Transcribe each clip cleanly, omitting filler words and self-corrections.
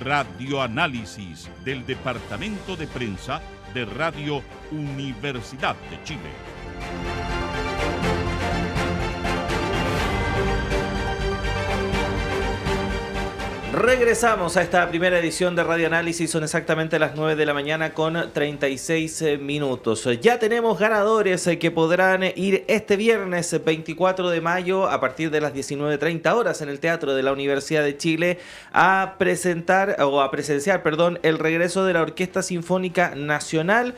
Radioanálisis del Departamento de Prensa de Radio Universidad de Chile. Regresamos a esta primera edición de Radio Análisis, son exactamente las 9 de la mañana con 36 minutos. Ya tenemos ganadores que podrán ir este viernes 24 de mayo a partir de las 19:30 horas en el Teatro de la Universidad de Chile a presenciar, el regreso de la Orquesta Sinfónica Nacional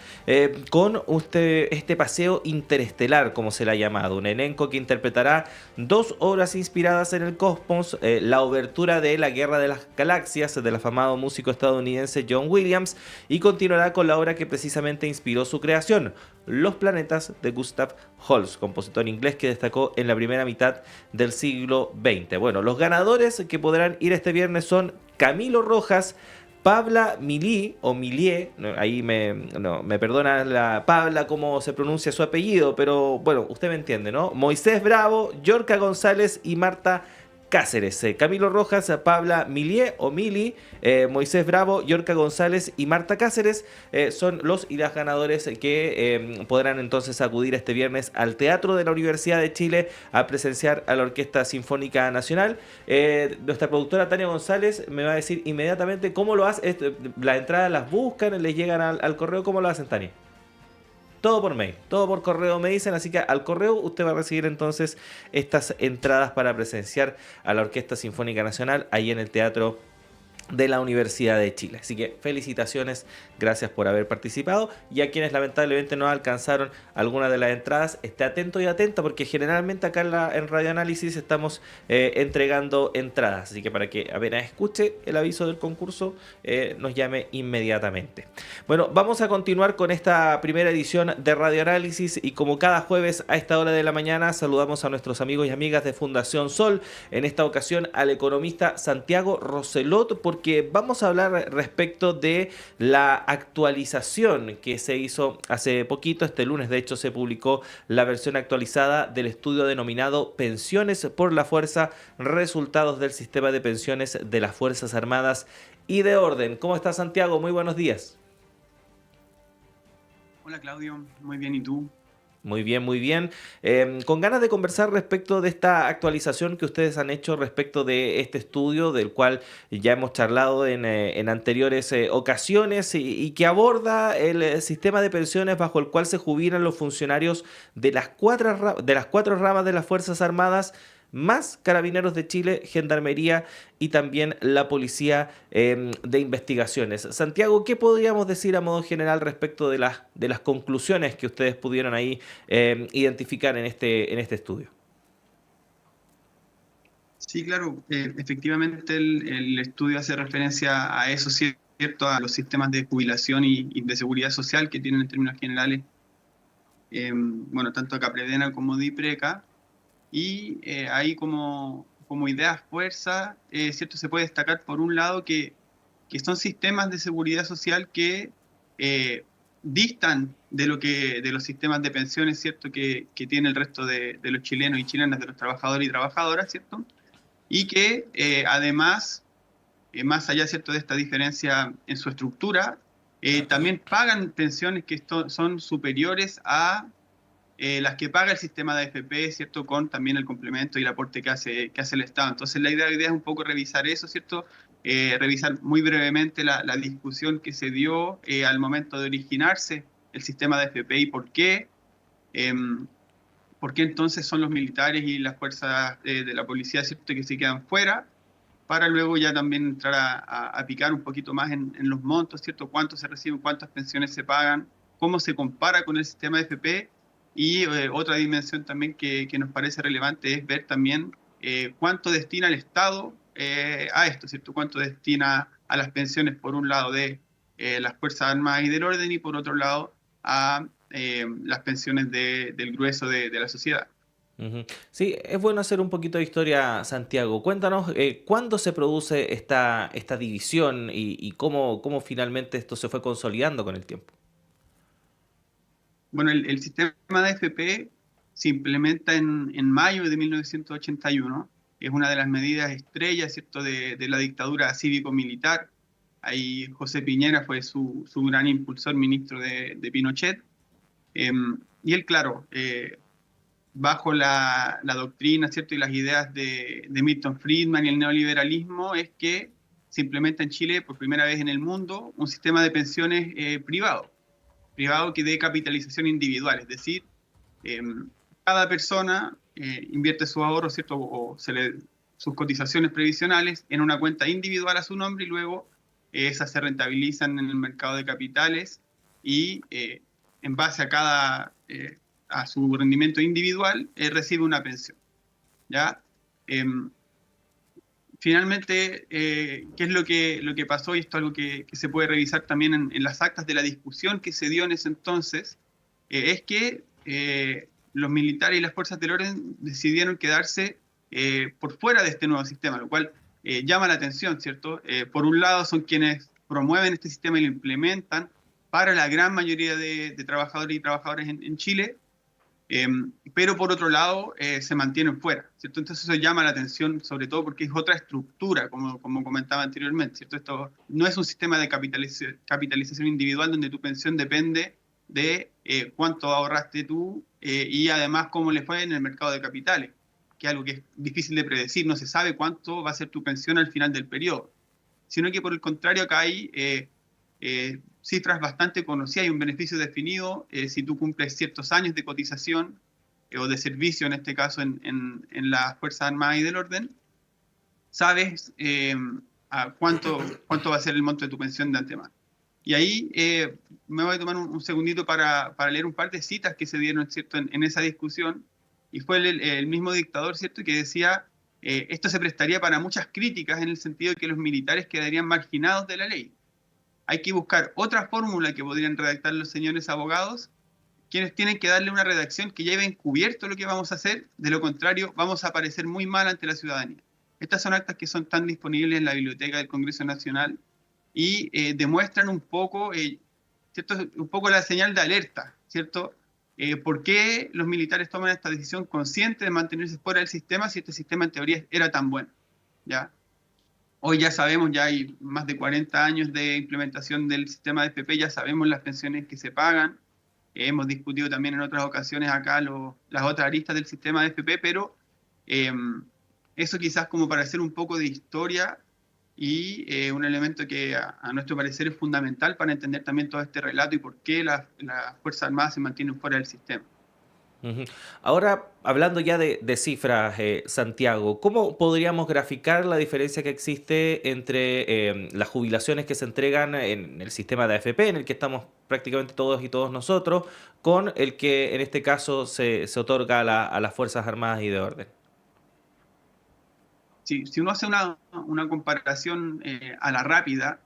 con este paseo interestelar, como se le ha llamado. Un elenco que interpretará 2 obras inspiradas en el cosmos, la obertura de La Guerra de las Galaxias del afamado músico estadounidense John Williams, y continuará con la obra que precisamente inspiró su creación, Los planetas, de Gustav Holst, compositor inglés que destacó en la primera mitad del siglo XX. Bueno, los ganadores que podrán ir este viernes son Camilo Rojas, Pabla Milí, o Milié, ahí me perdona la Pabla cómo se pronuncia su apellido, pero bueno, usted me entiende, ¿no? Moisés Bravo, Yorka González y Marta Cáceres. Camilo Rojas, Pabla Milié o Mili, Moisés Bravo, Yorka González y Marta Cáceres son los y las ganadores que podrán entonces acudir este viernes al Teatro de la Universidad de Chile a presenciar a la Orquesta Sinfónica Nacional. Nuestra productora Tania González me va a decir inmediatamente cómo lo hace. Las entradas las buscan, les llegan al correo. ¿Cómo lo hacen, Tania? Todo por mail, todo por correo me dicen, así que al correo usted va a recibir entonces estas entradas para presenciar a la Orquesta Sinfónica Nacional ahí en el Teatro de la Universidad de Chile. Así que felicitaciones, gracias por haber participado, y a quienes lamentablemente no alcanzaron alguna de las entradas, esté atento y atenta porque generalmente acá en Radio Análisis estamos entregando entradas, así que para que apenas escuche el aviso del concurso nos llame inmediatamente. Bueno, vamos a continuar con esta primera edición de Radio Análisis, y como cada jueves a esta hora de la mañana saludamos a nuestros amigos y amigas de Fundación Sol, en esta ocasión al economista Santiago Roselot, porque vamos a hablar respecto de la actualización que se hizo hace poquito. Este lunes, de hecho, se publicó la versión actualizada del estudio denominado Pensiones por la Fuerza, resultados del sistema de pensiones de las Fuerzas Armadas y de Orden. ¿Cómo está, Santiago? Muy buenos días. Hola, Claudio. Muy bien, ¿y tú? Muy bien, muy bien. Con ganas de conversar respecto de esta actualización que ustedes han hecho respecto de este estudio, del cual ya hemos charlado en anteriores ocasiones, y que aborda el sistema de pensiones bajo el cual se jubilan los funcionarios de las cuatro ramas de las Fuerzas Armadas, más Carabineros de Chile, Gendarmería y también la Policía de Investigaciones. Santiago, ¿qué podríamos decir a modo general respecto de las conclusiones que ustedes pudieron ahí identificar en este estudio? Sí, claro, efectivamente el estudio hace referencia a eso, ¿cierto? A los sistemas de jubilación y de seguridad social que tienen en términos generales, tanto Capredena como DIPRECA. Y ahí como ideas fuerza, ¿cierto? Se puede destacar por un lado que son sistemas de seguridad social que distan de los sistemas de pensiones, ¿cierto? Que tiene el resto de los chilenos y chilenas, de los trabajadores y trabajadoras, ¿cierto? Y que además, más allá, ¿cierto?, de esta diferencia en su estructura, también pagan pensiones que son superiores a las que paga el sistema de AFP, ¿cierto?, con también el complemento y el aporte que hace el Estado. Entonces la idea es un poco revisar eso, ¿cierto? Revisar muy brevemente la discusión que se dio al momento de originarse el sistema de AFP y por qué entonces son los militares y las fuerzas de la policía, ¿cierto?, que se quedan fuera, para luego ya también entrar a picar un poquito más en los montos, ¿cierto?, cuánto se reciben, cuántas pensiones se pagan, cómo se compara con el sistema de AFP. Y otra dimensión también que nos parece relevante es ver también cuánto destina el Estado a esto, ¿cierto? Cuánto destina a las pensiones, por un lado, de las Fuerzas Armadas y del Orden, y por otro lado a las pensiones del grueso de la sociedad. Sí, es bueno hacer un poquito de historia, Santiago. Cuéntanos cuándo se produce esta división y cómo finalmente esto se fue consolidando con el tiempo. Bueno, el sistema de AFP se implementa en mayo de 1981. Es una de las medidas estrellas, ¿cierto?, de la dictadura cívico-militar ahí José Piñera fue su gran impulsor, ministro de Pinochet. Y él, claro, bajo la doctrina, ¿cierto? Y las ideas de Milton Friedman y el neoliberalismo, es que se implementa en Chile por primera vez en el mundo un sistema de pensiones privado que dé capitalización individual, es decir, cada persona invierte sus ahorros, ¿cierto? Sus cotizaciones previsionales en una cuenta individual a su nombre y luego esas se rentabilizan en el mercado de capitales y en base a su rendimiento individual recibe una pensión, ¿ya? Finalmente, ¿qué es lo que pasó? Y esto es algo que se puede revisar también en las actas de la discusión que se dio en ese entonces, es que los militares y las fuerzas del orden decidieron quedarse por fuera de este nuevo sistema, lo cual llama la atención, ¿cierto? Por un lado son quienes promueven este sistema y lo implementan para la gran mayoría de trabajadores y trabajadoras en Chile, pero por otro lado se mantienen fuera, ¿cierto? Entonces eso llama la atención, sobre todo porque es otra estructura, como comentaba anteriormente, ¿cierto? Esto no es un sistema de capitalización individual donde tu pensión depende de cuánto ahorraste tú y además cómo le fue en el mercado de capitales, que es algo que es difícil de predecir, no se sabe cuánto va a ser tu pensión al final del periodo, sino que por el contrario acá hay cifras bastante conocidas, hay un beneficio definido si tú cumples ciertos años de cotización o de servicio, en este caso en las Fuerzas Armadas y del Orden, sabes a cuánto va a ser el monto de tu pensión de antemano. Y ahí me voy a tomar un segundito para leer un par de citas que se dieron, ¿cierto? En esa discusión, y fue el mismo dictador, ¿cierto?, que decía, esto se prestaría para muchas críticas en el sentido de que los militares quedarían marginados de la ley. Hay que buscar otra fórmula que podrían redactar los señores abogados, quienes tienen que darle una redacción que lleve encubierto lo que vamos a hacer, de lo contrario vamos a parecer muy mal ante la ciudadanía. Estas son actas que están disponibles en la Biblioteca del Congreso Nacional y demuestran un poco, ¿cierto? Un poco la señal de alerta, ¿cierto? ¿Por qué los militares toman esta decisión consciente de mantenerse fuera del sistema si este sistema en teoría era tan bueno? ¿Ya? Hoy ya sabemos, ya hay más de 40 años de implementación del sistema de FP, ya sabemos las pensiones que se pagan. Hemos discutido también en otras ocasiones acá las otras aristas del sistema de FP, pero eso quizás como para hacer un poco de historia y un elemento que a nuestro parecer es fundamental para entender también todo este relato y por qué las Fuerzas Armadas se mantienen fuera del sistema. Ahora, hablando ya de cifras, Santiago, ¿cómo podríamos graficar la diferencia que existe entre las jubilaciones que se entregan en el sistema de AFP, en el que estamos prácticamente todos y todos nosotros, con el que en este caso se otorga a las Fuerzas Armadas y de Orden? Si uno hace una comparación a la rápida,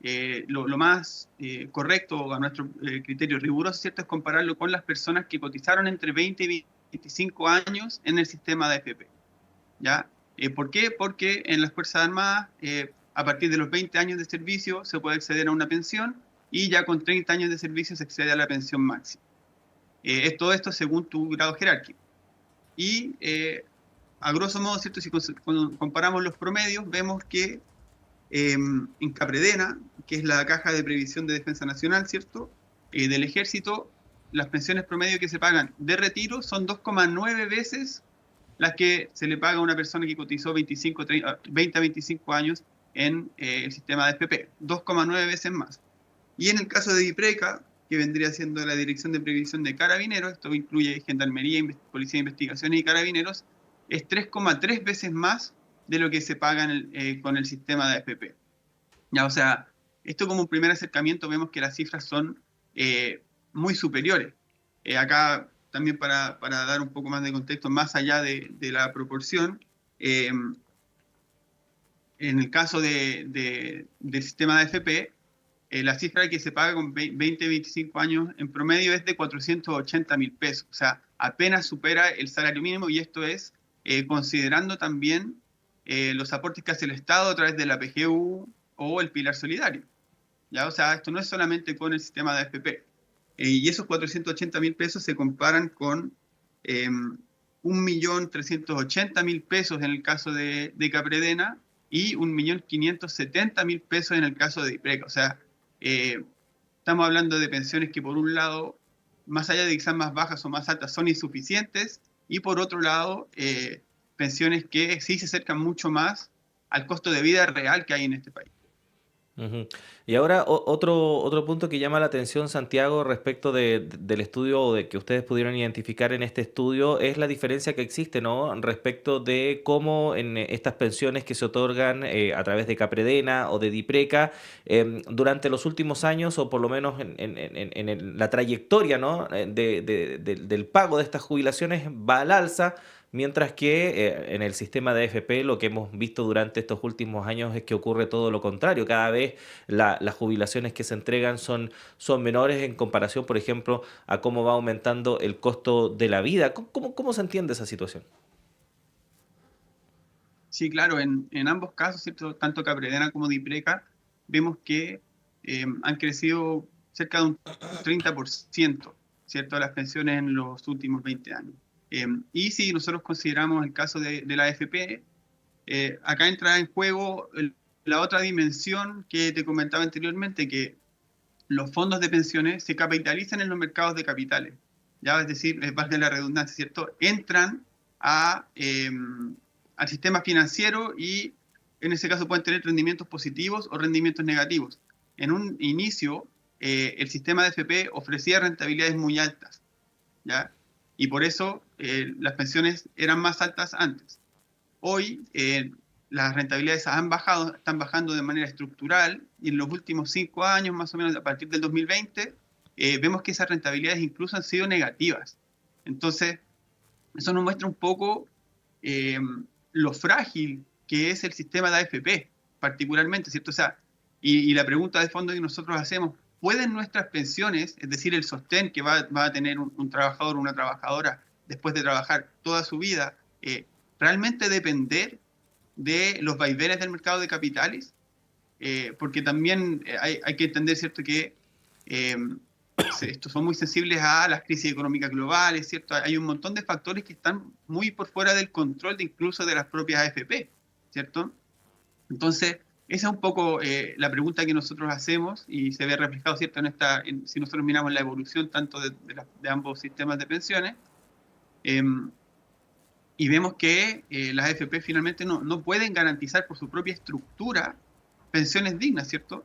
lo más correcto a nuestro criterio riguroso, ¿cierto?, es compararlo con las personas que cotizaron entre 20 y 25 años en el sistema de AFP, ¿ya? ¿Por qué? Porque en las Fuerzas Armadas, a partir de los 20 años de servicio se puede acceder a una pensión y ya con 30 años de servicio se accede a la pensión máxima. Todo esto según tu grado jerárquico. Y a grosso modo, ¿cierto?, si comparamos los promedios, vemos que en Capredena, que es la Caja de Previsión de Defensa Nacional, ¿cierto?, del Ejército, las pensiones promedio que se pagan de retiro son 2,9 veces las que se le paga a una persona que cotizó 20 a 25 años en el sistema de FP, 2,9 veces más. Y en el caso de DIPRECA, que vendría siendo la Dirección de Previsión de Carabineros, esto incluye Gendarmería, Policía de Investigaciones y Carabineros, es 3,3 veces más de lo que se paga con el sistema de AFP. Ya, o sea, esto como un primer acercamiento vemos que las cifras son muy superiores. Acá también para dar un poco más de contexto, más allá de la proporción, en el caso del sistema de AFP, la cifra que se paga con 20-25 años en promedio es de 480.000 pesos, o sea, apenas supera el salario mínimo, y esto es considerando también los aportes que hace el Estado a través de la PGU o el Pilar Solidario. ¿Ya? O sea, esto no es solamente con el sistema de AFP. Y esos 480.000 pesos se comparan con 1.380.000 pesos en el caso de Capredena y 1.570.000 pesos en el caso de DIPRECA. O sea, estamos hablando de pensiones que por un lado, más allá de que sean más bajas o más altas, son insuficientes, y por otro lado, pensiones que sí se acercan mucho más al costo de vida real que hay en este país. Ujú. Y ahora otro punto que llama la atención, Santiago, respecto del estudio o de que ustedes pudieron identificar en este estudio, es la diferencia que existe, ¿no? Respecto de cómo en estas pensiones que se otorgan a través de Capredena o de Dipreca, durante los últimos años, o por lo menos la trayectoria, ¿no? Del pago de estas jubilaciones va al alza. Mientras que en el sistema de AFP lo que hemos visto durante estos últimos años es que ocurre todo lo contrario. Cada vez las jubilaciones que se entregan son menores en comparación, por ejemplo, a cómo va aumentando el costo de la vida. ¿Cómo se entiende esa situación? Sí, claro, en ambos casos, ¿cierto? Tanto Capredena como Dipreca, vemos que han crecido cerca de un 30%, ¿cierto? Las pensiones en los últimos 20 años. Y si nosotros consideramos el caso de la AFP, acá entra en juego la otra dimensión que te comentaba anteriormente, que los fondos de pensiones se capitalizan en los mercados de capitales, ya es decir, valga la redundancia, ¿cierto? Entran al sistema financiero y en ese caso pueden tener rendimientos positivos o rendimientos negativos. En un inicio, el sistema de FP ofrecía rentabilidades muy altas, ¿ya? Y por eso las pensiones eran más altas antes. Hoy las rentabilidades están bajando de manera estructural, y en los últimos 5 años, más o menos a partir del 2020, vemos que esas rentabilidades incluso han sido negativas. Entonces, eso nos muestra un poco lo frágil que es el sistema de AFP, particularmente, ¿cierto? O sea, y la pregunta de fondo que nosotros hacemos, ¿pueden nuestras pensiones, es decir, el sostén que va a tener un trabajador o una trabajadora después de trabajar toda su vida, realmente depender de los vaivenes del mercado de capitales? Porque también hay que entender, ¿cierto?, que estos son muy sensibles a las crisis económicas globales, ¿cierto? Hay un montón de factores que están muy por fuera del control incluso de las propias AFP, ¿cierto? Entonces, esa es un poco la pregunta que nosotros hacemos, y se ve reflejado, ¿cierto?, si nosotros miramos la evolución tanto de ambos sistemas de pensiones, y vemos que las AFP finalmente no pueden garantizar por su propia estructura pensiones dignas, ¿cierto?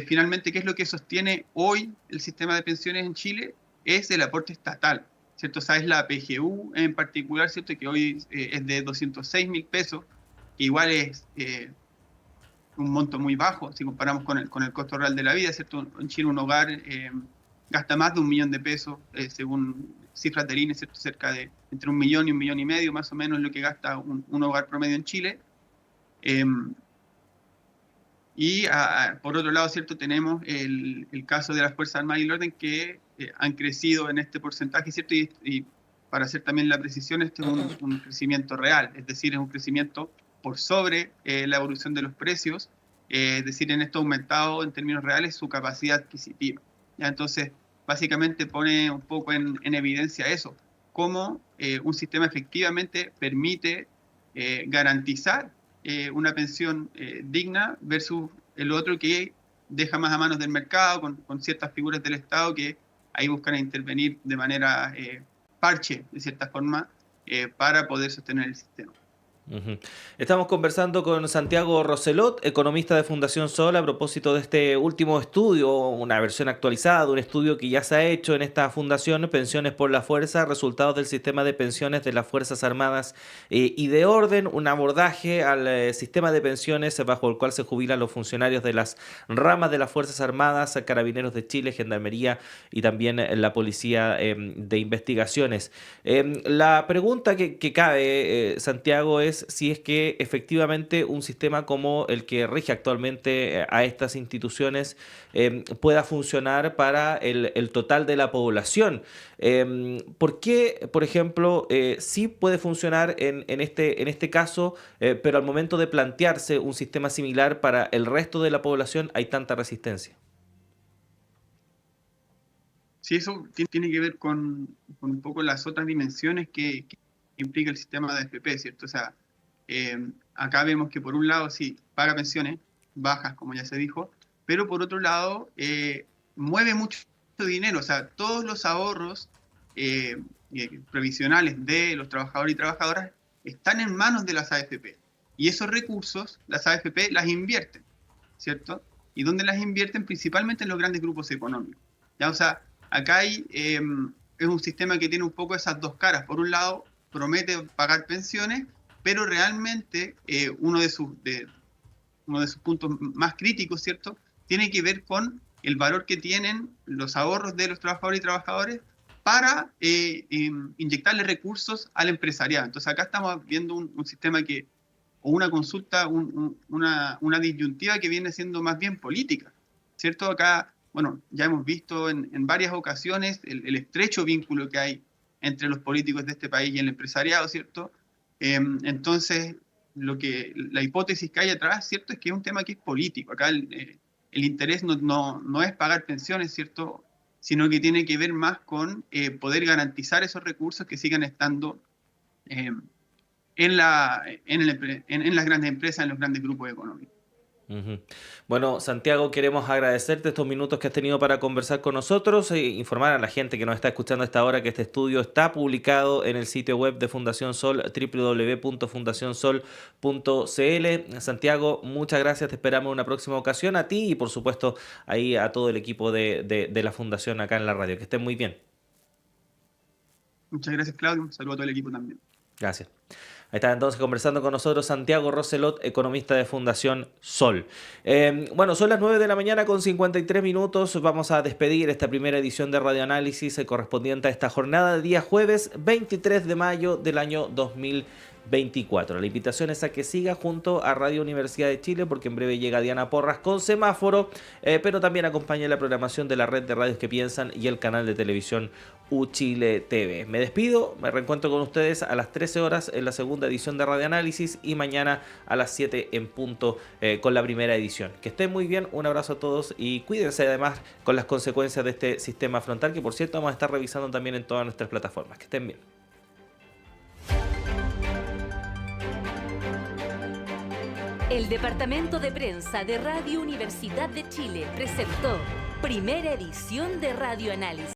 Finalmente, ¿qué es lo que sostiene hoy el sistema de pensiones en Chile? Es el aporte estatal, ¿cierto? O sea, es la PGU en particular, ¿cierto?, que hoy es de 206.000 pesos, que igual es un monto muy bajo si comparamos con el costo real de la vida, ¿cierto? En Chile un hogar gasta más de 1 millón de pesos, según cifras del INE, ¿cierto? Cerca de entre 1 millón y 1,5 millones, más o menos, es lo que gasta un hogar promedio en Chile. Por otro lado, ¿cierto?, tenemos el caso de las Fuerzas Armadas y el Orden, que han crecido en este porcentaje, ¿cierto? Y para hacer también la precisión, este es un crecimiento real, es decir, es un crecimiento por sobre la evolución de los precios, es decir, en esto ha aumentado en términos reales su capacidad adquisitiva. ¿Ya? Entonces, básicamente pone un poco en evidencia eso, cómo un sistema efectivamente permite garantizar una pensión digna versus el otro que deja más a manos del mercado con ciertas figuras del Estado que ahí buscan intervenir de manera parche, de cierta forma, para poder sostener el sistema. Ujú. Estamos conversando con Santiago Roselot, economista de Fundación Sol, a propósito de este último estudio, una versión actualizada de un estudio que ya se ha hecho en esta fundación, Pensiones por la Fuerza, resultados del sistema de pensiones de las Fuerzas Armadas y de Orden, un abordaje al sistema de pensiones bajo el cual se jubilan los funcionarios de las ramas de las Fuerzas Armadas, Carabineros de Chile, Gendarmería y también la Policía de Investigaciones. La pregunta que cabe, Santiago, es si es que efectivamente un sistema como el que rige actualmente a estas instituciones pueda funcionar para el total de la población. ¿Por qué, por ejemplo, sí puede funcionar en este caso, pero al momento de plantearse un sistema similar para el resto de la población hay tanta resistencia? Sí, eso tiene que ver con un poco las otras dimensiones que implica el sistema de AFP, ¿cierto? O sea, Acá vemos que por un lado sí, paga pensiones bajas, como ya se dijo, pero por otro lado mueve mucho dinero, o sea, todos los ahorros previsionales de los trabajadores y trabajadoras están en manos de las AFP. Y esos recursos, las AFP las invierten, ¿cierto? ¿Y dónde las invierten? Principalmente en los grandes grupos económicos. ¿Ya? O sea, acá hay, es un sistema que tiene un poco esas dos caras. Por un lado, promete pagar pensiones, pero realmente uno de sus puntos más críticos, ¿cierto?, tiene que ver con el valor que tienen los ahorros de los trabajadores y trabajadoras para inyectarle recursos al empresariado. Entonces acá estamos viendo un sistema que, o una consulta, una disyuntiva que viene siendo más bien política, ¿cierto? Acá, bueno, ya hemos visto en varias ocasiones el estrecho vínculo que hay entre los políticos de este país y el empresariado, ¿cierto? Entonces, la hipótesis que hay atrás, ¿cierto?, es que es un tema que es político. Acá el interés no es pagar pensiones, ¿cierto?, sino que tiene que ver más con poder garantizar esos recursos que sigan estando en las grandes empresas, en los grandes grupos económicos. Uh-huh. Bueno, Santiago, queremos agradecerte estos minutos que has tenido para conversar con nosotros e informar a la gente que nos está escuchando a esta hora que este estudio está publicado en el sitio web de Fundación Sol, www.fundacionsol.cl. Santiago, muchas gracias, te esperamos en una próxima ocasión, a ti y por supuesto ahí a todo el equipo de la Fundación acá en la radio. Que estén muy bien. Muchas gracias, Claudio. Un saludo a todo el equipo también. Gracias. Ahí está entonces conversando con nosotros Santiago Roselot, economista de Fundación Sol. Bueno, son las 9 de la mañana con 53 minutos. Vamos a despedir esta primera edición de Radioanálisis correspondiente a esta jornada de día jueves 23 de mayo del año 2024. La invitación es a que siga junto a Radio Universidad de Chile, porque en breve llega Diana Porras con semáforo, pero también acompaña la programación de la red de radios que piensan y el canal de televisión UChile TV. Me despido, me reencuentro con ustedes a las 13 horas en la segunda edición de Radioanálisis y mañana a las 7 en punto con la primera edición. Que estén muy bien, un abrazo a todos y cuídense además con las consecuencias de este sistema frontal, que por cierto vamos a estar revisando también en todas nuestras plataformas. Que estén bien. El Departamento de Prensa de Radio Universidad de Chile presentó primera edición de Radioanálisis.